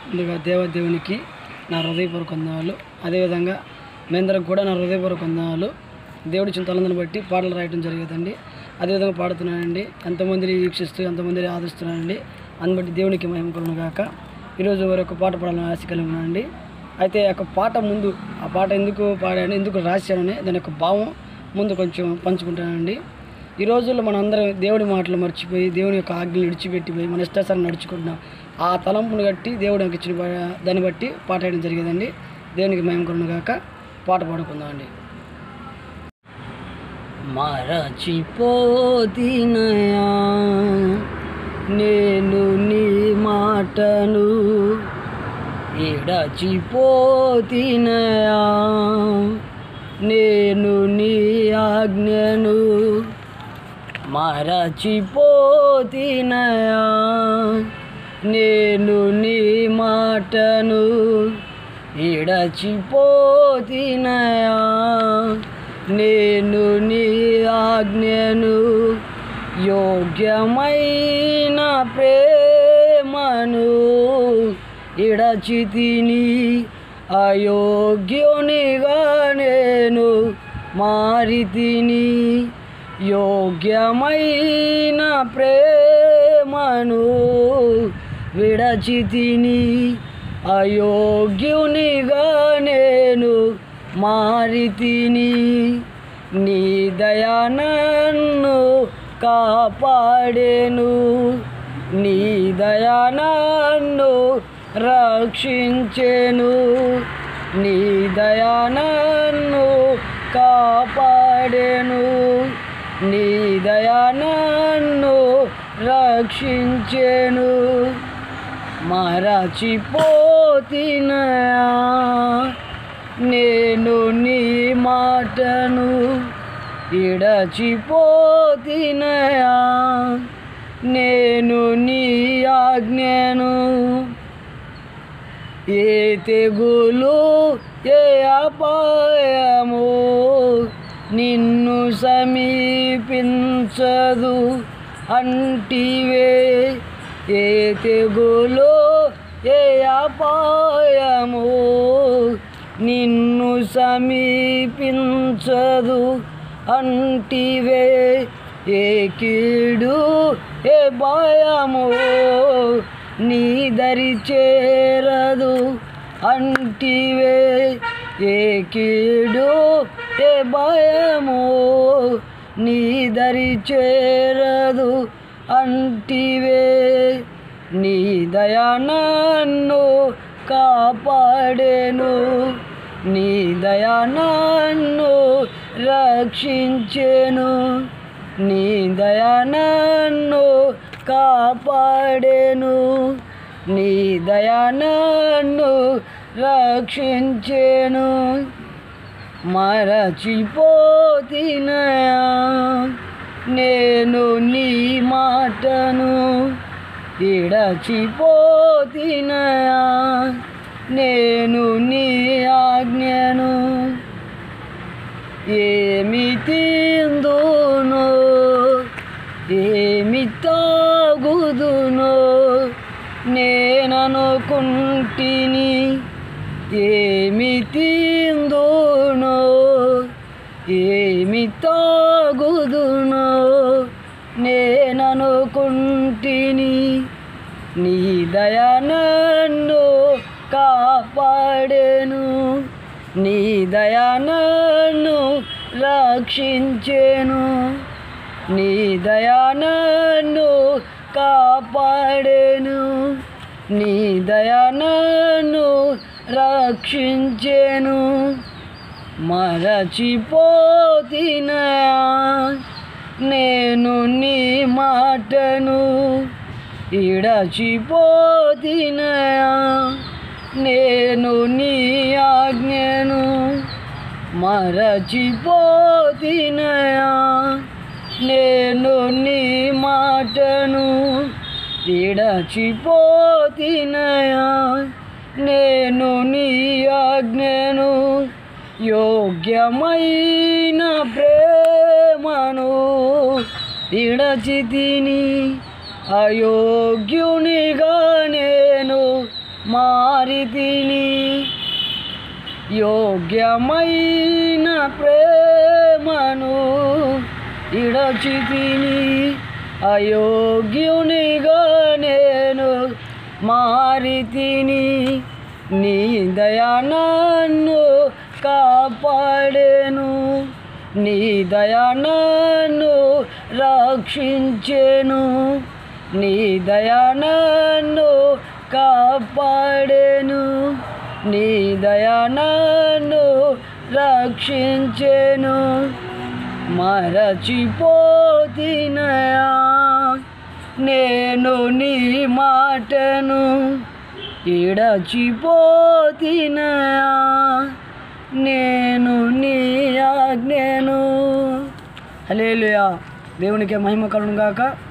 ముందుగా దేవదేవునికి నా హృదయపూర్వక వందనాలు. అదేవిధంగా మీ అందరికి కూడా నా హృదయపూర్వక వందనాలు. దేవుడి చింతలందరిని బట్టి పాటలు రాయడం జరిగేదండి. అదేవిధంగా పాడుతున్నానండి. ఎంతమందిని వీక్షిస్తూ ఎంతమందిని ఆదరిస్తున్నానండి. అందుని బట్టి దేవునికి మహిమ కలుగును గాక. ఈరోజు ఒక పాట పాడాలని ఆశ కలిగి ఉన్నానండి. అయితే ఆ పాట ముందు ఆ పాట ఎందుకు పాడాను, ఎందుకు రాశానని దాని యొక్క భావం ముందు కొంచెం పంచుకుంటానండి. ఈ రోజుల్లో మనం అందరం దేవుడి మాటలు మర్చిపోయి దేవుని యొక్క ఆజ్ఞలు విడిచిపెట్టిపోయి మన ఇష్టాసారం నడుచుకుంటున్నాం. ఆ తలంపును కట్టి దేవుడు నాకు ఇచ్చిన దాన్ని బట్టి పాట వేయడం జరిగేదండి. దేవునికి మహిమ కలుగును గాక. పాట పాడుకుందామండి. మరచిపోతినయా నేను నీ మాటను, ఇడచిపోతినయా నేను నీ ఆజ్ఞను, మరచిపోతినయా నేను నీ మాటను, ఇడచిపోతినయా నేను నీ ఆజ్ఞను. యోగ్యమైన ప్రేమను ఇడచితిని, అయోగ్యునిగా నేను మారితిని. యోగ్యమైన ప్రేమను విడచితిని, అయోగ్యునిగా నేను మారితిని. నీ దయ నన్ను కాపాడెను, నీ దయ నన్ను రక్షించెను, నీ దయ నన్ను కాపాడెను, నీ దయ నన్ను రక్షించెను. మరచిపోతినయా నేను నీ మాటను, ఇడచిపోతినయా నేను నీ ఆజ్ఞను. ఏ తెగులు ఏ అపాయము నిన్ను సమీపించదు అంటివే, ఏ తెగులు ఏ అపాయము నిన్ను సమీపించదు అంటివే. ఏ కీడు ఏ భయము నీ దరి చేరదు అంటివే, ఏ కీడు ఏ భయము నీ దరి చేరదు అంటివే. నీ దయ నన్ను కాపాడెను, నీ దయ నన్ను రక్షించెను, నీ దయ నన్ను కాపాడెను, నీ దయ నన్ను రక్షించెను. మరచిపోతినయా నేను నీ మాటను, ఇడచిపోతినయా నేను నీ ఆజ్ఞను. ఏమి తిందునో ఏమి తాగుదునో నేననుకుంటిని, ఏమి తిందునో ఏమి తాగుదునో నేననుకుంటిని. నీ దయ నన్ను కాపాడెను, నీ దయ నన్ను రక్షించెను, నీ దయ నన్ను కాపాడెను, నీ దయ నన్ను రక్షించెను. మరచిపోతినయా నేను నీ మాటను, ఇడచిపోతినయా నేను నీ ఆజ్ఞను. మరచిపోతినయా నేను నీ మాటను, ఇడచిపోతినయా నేను నీ ఆజ్ఞను. యోగ్యమైన ప్రేమను విడచితిని, అయోగ్యునిగా నేను మారితిని యోగ్యమైన ప్రేమను ఇడచితిని అయోగ్యునిగా నేను మారితిని నీ దయ నన్ను కాపాడెను నీ దయ నన్ను రక్షించెను నీ దయ నన్ను కాపాడెను నీ దయ నన్ను రక్షించెను మరచిపోతినయా నేను నీ మాటను ఇడచిపోతినయా నేను నీ ఆజ్ఞను. హల్లెలూయా. దేవునికి మహిమ కలుగును గాక.